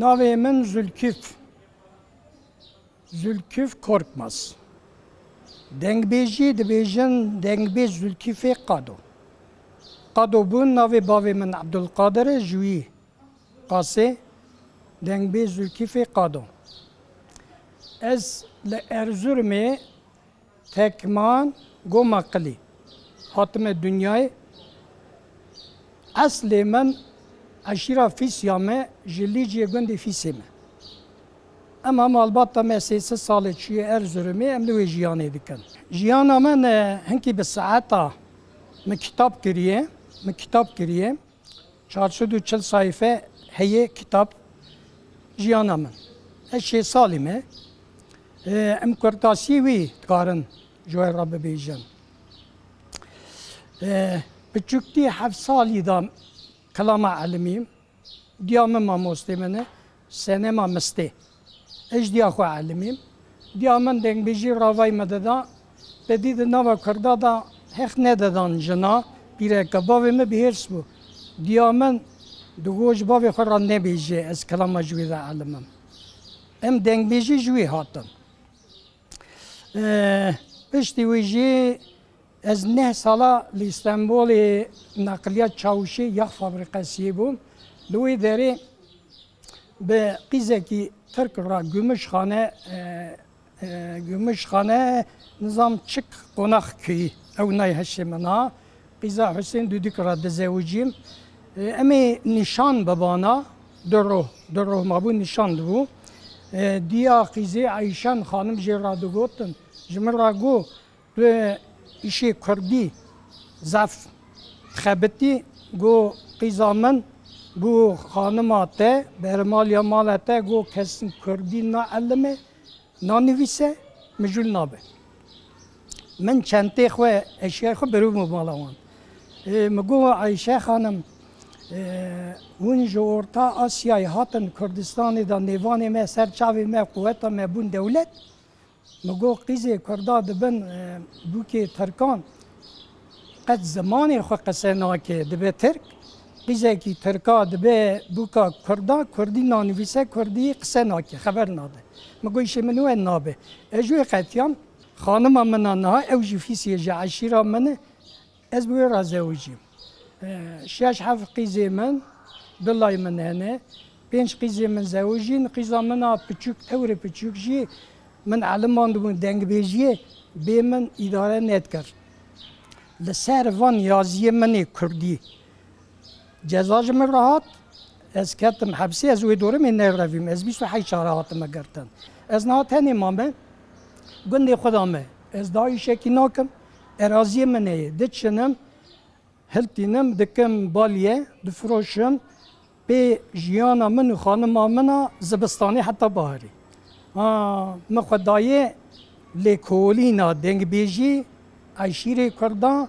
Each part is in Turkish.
Navê min Zülküf. Zülküf Korkmaz. Dengbêjî dibêjin dengbêj Zülküfê Qado. Qado bûn navê bavê min Abdulqadir e ji wî qasê dengbêj Zülküfê Qado. Ez li Erzurumê tekman goma qilî hatime dünyayê. Eslê min eşîra Fîsya me ji Lîciyê gundê Fîsê me. Em malbata me sê salê çûye Erzurumê em li wê jiyanê dikin. Jiyana min hinkî bi saeta min kitap kiriye, min kitap kiriye. 440 sayfe heye kitap jiyana min. Ez 6 salî me. Em kurtasî wî dikarin ji we re bibêjin. Piçûktî 7 salî da kelama elimîm. Diya min mamostê min e senema mistê. Ez diya xwe elimîm. Diya min dengbêjî ravayê me dida. Bedî di nava Kurda da hex nededan jina. Pîreke bavê me bihêrs bû. Diya min digot ji bavê xwe re nebêje ez kelama ji wê de elimim. Em dengbêjî ji wê hatin. Piştî wî jî ez 9 sala li İstanbulê neqliyat çavuşê yax fabrikasiyê bûm. Li wê derê bi qîzekî Türk ra Gümüşxane nizam çik qonax köyî ew nayê heşê min a. Qîza Hüseyin Düdük ra dizewicîm. Em ê nîşan bibana du roh mabû nîşan dibû. Diya qîzê Ayşen xanim jê ra digotin ji min ra got tu îşê Kurdî zef dixebitî got qîza min bu xanima te bermaliya mala te got kesin Kurdî naelime nanivîse mijûl nabe. Min çentê xwe eşyayê xwe birûm mala wan. Min got Ayşe xanim hûn ji Orta Asyayê hatin Kurdistanê da nêvanê me serçavê me quweta me bûn dewlet. Min got qîzê Kurda dibin bûkê Tirkan qet zimanê xwe qise nake dibe Tirk. Qîzekî Tirka dibe bûka Kurda Kurdî nanivîse Kurdî qise nake xeber nade. Min got îşê min wê nabe. Ez ji wê qetiyan xanima min a niha ew jî Fîsiyê ji eşîra min e ez bi wê re zewicîm. 6-7 qîzê min dilay min hene. 5 qîzê min zewicîn. Qîza min a piçûk ewre piçûk jî min eliman dibûn dengbêjiyê bê min îdare nedikir. Li ser van yaziyê min ê Kurdî ceza ji min rahat ez ketim hepsê ez wê dorumê nerevîm ez 28 sala hatime girtin. Ez niha tenê mame gundê xwe da me ez daha îşekî nakim eraziyê min heye diçinim hiltînim dikim baliyê difroşim pê jiyana min û xanima min a zibistanê heta baharê. Min xwe daye lêkolîna dengbêjî eşîrê Kurdan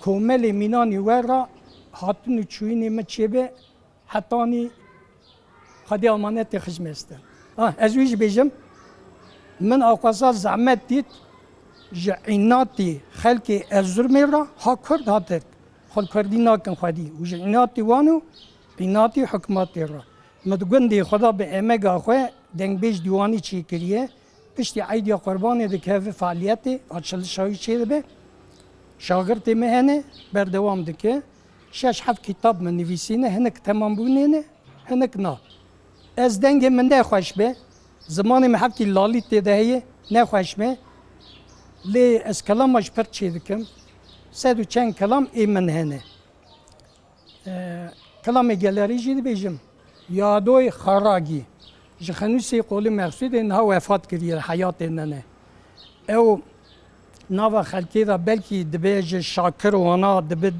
komelê mînanê we ra hatin û çûyînê me çêbe hetanî xwedê amanetê xizmestin. Ez wî jî bêjim min axweza zehmet dît ji înatî xelkê Erzurumê ra ha Kurd ha Tirk. Xwe Kurdî nakin xwedî û ji înatî wan û bînatî hikûmetê ra. Min di gundê xwe da bi emega xwe dengbêj dîwanî çêkiriye. Piştî Eydiya Qurbanê dikeve faaliyetê açılışa wî çê dibe. Şagirtê me hene berdewam dike. 6-7 kitap min nivîsîne hinek temam bûnê ne hinek na. Ez dengê min nexweş be. Zimanê me hevkî lalî tê de heye nexweş me. Lê ez kelama ji pir çê dikim. Sed û çend kelam ê min hene. Kelamê gelerî jî dibêjim. Yadoy Xaragî ji Xenûsê Qolî Mexsûdê niha wefat kiriye heyatê ne ne. Ew nava xelkê da belkî dibe ji Şakir wana dibe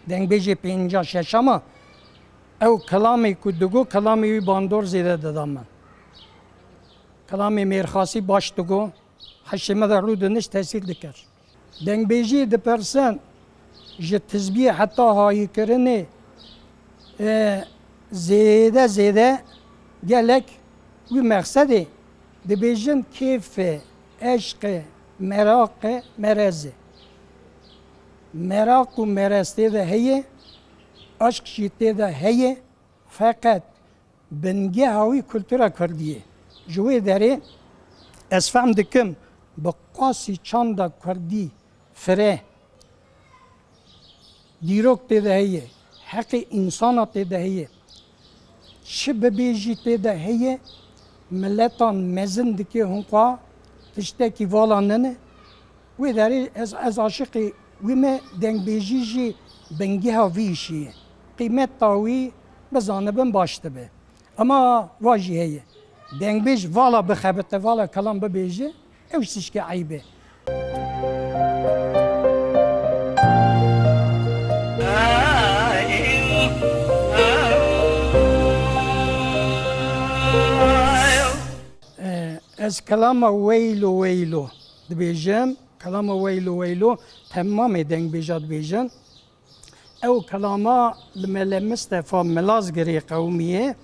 dengbêjê 56 ama ew kelamê ku digot kelamê wî bandor zêde dida min. Kelamê mêrxasî baş digot heşê me de rû diniş tesîr dikir. Dengbêjî dipirsin ji tizbiyê heta hayîkirinê zêde gelek wî meksedê dibêjin kêfê, eşqê, merakê, merezê. Merak û merez tê de heye, aşk jî tê de heye feqet بنگه هاوی کلتورا کردیه جوی داره از فهم دکم با قاسی چند کردی فره دیروک تیده هیه حق انسانات تیده هیه چه ببیجی تیده هیه ملتان مزن دکی هنقا تشتکی والا ننه وی داری از عاشقی وی me dengbêjî jî bengeha vî işî ye. Qîmet ta wî bizanibin baş dibe. Ama wa jî heye. Dengbêj vala bixebite, vala kelam bibêje, ew tişkî eyb e. Ez kelama weylo weylo dibêjim. Kelama weylo weylo temamê dengbêja dibêjin. Ew kelama li Mele Mistefa Milazgirê qewmiyê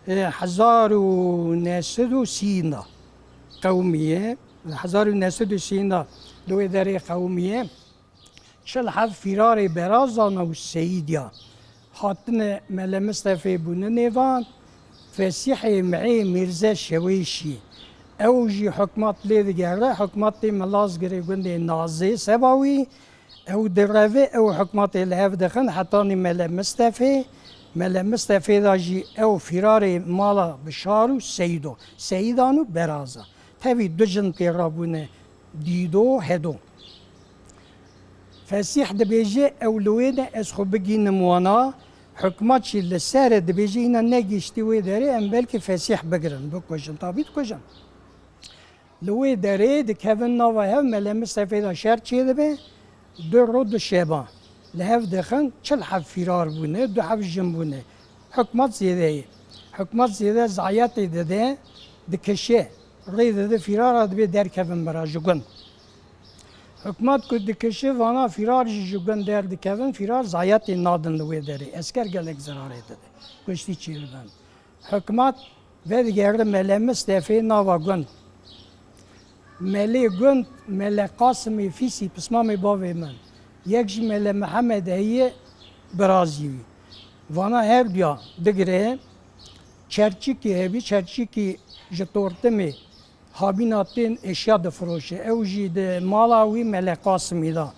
1930 qewmiyê 1930 li wê derê qewmiyê çil hev fîrarê berazan û Seyîdiya hatine Mele Mistefê bûne nêvan Fesîhê Miê Mîrze Şewêşî ew jî hikûmet lê digere hikûmetê Milazgirê gundê Nazê Sebawî ew direve ew hikûmetê li hev dixin hetanî Mele Mistefê Mele Mistefê da jî ew fîrarê mala Bişar û Seyîdo Seyîdan û Beraza tevî du jin pê rabûne Dîdo Hedo Fesîh dibêje ew li wê de ez xwe bigînim wana hikûmet jî li serê dibêje îna negîştî wê derê em belkî fesîh bigirin bikujin tabî dikujin li wê derê dikevin nava hev Mele Mistefê da şer çê dibe du rû du şeban li hev dixin çil hev fîrar bûne du hev jin bûne hikûmet zêde ye hikûmet zêde zayetê dide dikişe rê dide fîrara dibe derkevin bira ji gund hikûmet ku dikişe vana fîrar jî ji gund derdikevin fîrar zayetê nadin li wê derê esker gelek zirarê dide kuştî çê dibin hikûmet ve digere Mele Mistefê nava gund Melê gund Mele Qasımê Fîsî pismamê bavê min yek jî Mele Mihemed heye birazî wî vana her duya digire çerçîkê hebî çerçîkê ji tortimê habîna tên eşya difiroşe ew jî di mala wî Mele Qasımê da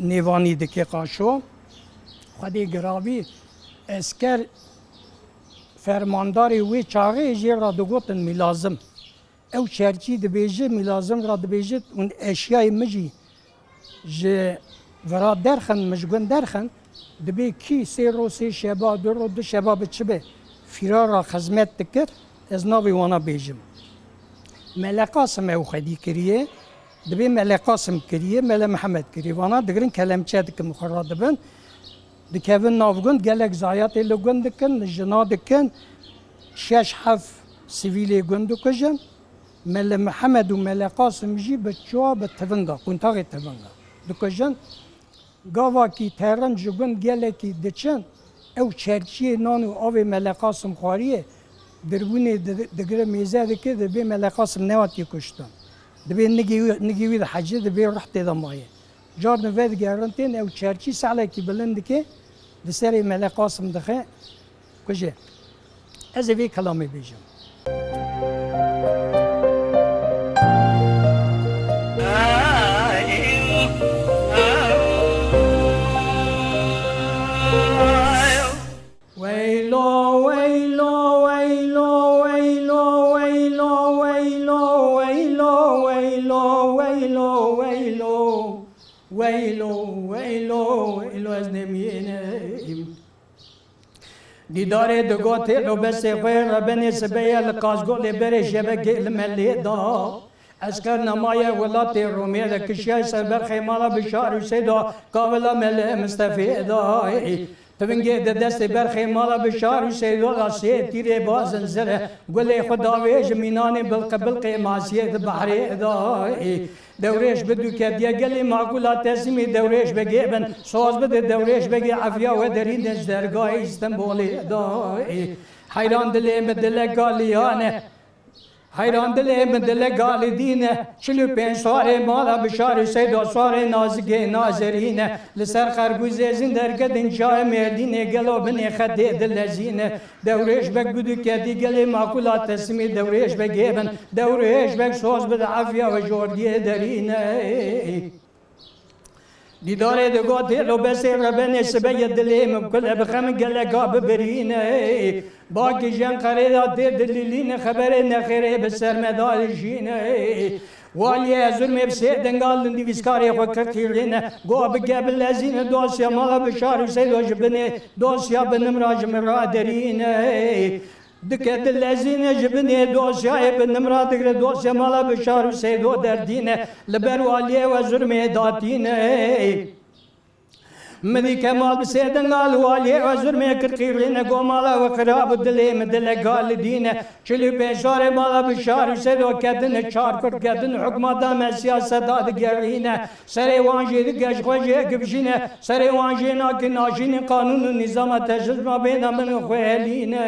nêvanî dike qaşo Xwedê giravî esker fermandarê wê çaxê jê ra digotin mîlazim ew çerçî dibêje mîlazim ra dibêje û eşyayê min jî ji vira derxin min ji gund derxin dibe kî sê ro sê şeba du ro du şeba bi çi be fîrara xizmet dikir ez navê wana bêjim Mele Qasım ew xwedî kiriye dibe Mele Qasım kiriye Mele Mihemed kiriye wana digirin kelemçe dikin xwe ra dibin dikevin nav gund gelek zayetê li gund dikin li jina dikin şeş hev sivîlê gund dikujin Mele Mihemed û Mele Qasım jî bi çawa bi tivinga quntexê tivinga dikujin gavakî terin ji gund gelekî diçin ew çerçiyê nan û avê Mele Qasım xwariye dirbûnê digire mêze dike dibe Mele Qasım newatî kuştin dibe nigî wî di hecî dibe rihtê de maye carna ve digerin tên ew çerçî selekî bilind dike di serê Mele Qasım dixe kuje ez ê vê kelamê bêjim Weylo, weylo, weylo, weylo, weylo, weylo, weylo, weylo, weylo, weylo, weylo, weylo, weylo ez nemîneyim. Dîdarê digotê robesê xwe rebenê sibeye li qazgolê berê şebekê li melê da esker nemaye welatê Romê de kişiya serber xêmala Bişar û Seyda kavila Mele Mistefê da Tivingê di destê ber xêmala Bişar û Seyda da sê tîrê bazin zire gulê xwe davê ji mînanê bilqe masiyê di behrê da dewrêj bi dûkediye gelê makula tesîmê dewrêj vegê bin soz bide dewrêj vegê efiya we derîne ji dergahê İstanbulê da heyran dilê me dilek galiyane حیران دل من دل گال دینه 45 سواره مالا بشار سید سواره نازگه نازرینه لسر خربوزه زندر کدن جای مردینه گلو بنی خده دل زینه دورش بک بدو کدی گلی ماکولات تسمی دورش بگیبن دورش بک سوز بد عافیه و جوردیه درینه دیداره دگوته لو بسه ربنه سبیه دلیم کل بخم گله گاب برینه باقی جن قریدا دلیلین خبر نخیره بسر مدار جینه والی ازور مبسه دنگالن دیویسکاری خو کرتیرینه گو بگبل لزینه دوسیا مالا بشار سیدو جبنه دوسیا بنم راجم را درینه دکه دلزینه جبنه دوسیا بنم را دگر دوسیا مالا بشار سیدو دردینه لبر والی ازور میداتینه مدی کمال بسیدن قال والی وزر میکر قیرینه گو مالا و خراب دلی مدل قال دینه چلی پیشار مالا بشار سید و کدن چار کرد کدن حکمات دام سیاست داد گرینه سری وانجی دگش خوشی کبشینه سری وانجی ناکی ناشین قانون و نظام تجربه ما بین من خویلینه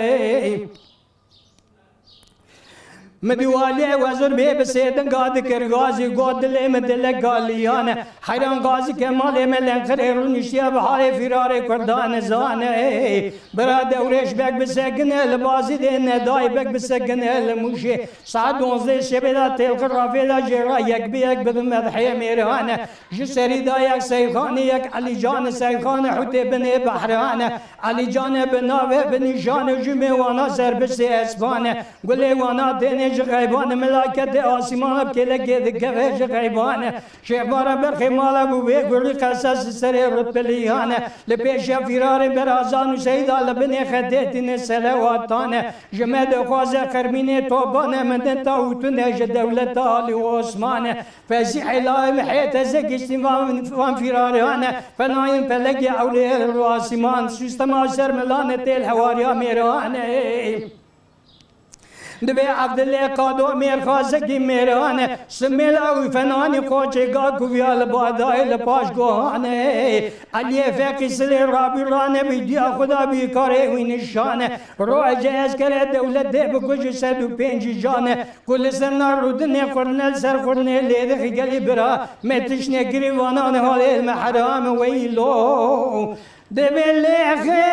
مدیوالی وزر بی بسیدن قاد کر غازی گود دلی مدل گالیانه حیران غازی کمال ملن خریر نشیا بحال فرار کردان زانه برا دورش بک بسگنه لبازی دینه دای بک بسگنه لموشه ساعت 11 شبیدا تیل خرافی دا جرا یک بی یک بدون مدحی میرانه جسری دا یک سیخانه یک علی جان سیخانه حوتی بنی بحرانه علی جان بناوه بنی جان جمعه وانا سر بسی اسبانه گلی وانا دینه غیبان ملاکت آسمان بکله گید گوه غیبان شعبار برخی مالا بوی گلی قصص سر رتبلیانه لپیش فرار برازان سیدا لبنی خدیتین سلواتانه جمد خوازه خرمین توبانه مدن تاوتونه ج دولت آلی عثمانه فزی حلای محیط زگشتیم وان فرارانه فنایم فلگی اولی الواسمان سیستم آسر ملانه تیل حواریا میرانه دبی عبدالله قادو میر خازگی میرانه سمیل او فنانی کوچه گا کویال بادای لپاش گوهانه علی فقی سلی رابی رانه بیدیا خدا بیکاره وی نشانه رو جهاز کرده دولت ده بکش 105 جانه کل سرنا رودنه خورنل سر خورنه لیده خیلی برا متشنه گریوانان حال علم حرام ویلو دبی لیخه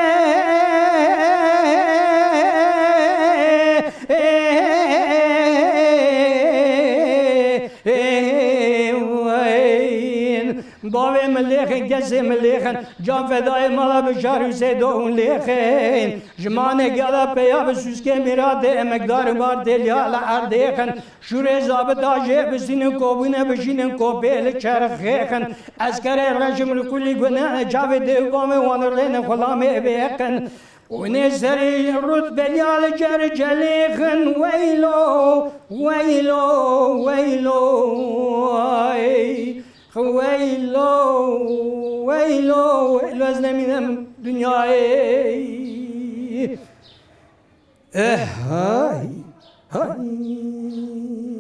باوی ملیخن کسی ملیخن جان فدای مالا بشار سیدون لیخن جمانه گلا پیا بسوسکه میراده مقدار بار دلیال عردیخن شوره زابط آجه بسینن کوبونه بشینن کوپیل چرخیخن اسکر رشم رکولی گناه جاوی دیوام وانرین خلامه بیخن ونی سری رود بلیال جلیخن ویلو ویلو ویلو ويلو ويلو ويلو أزلمي دنياي هاي هاي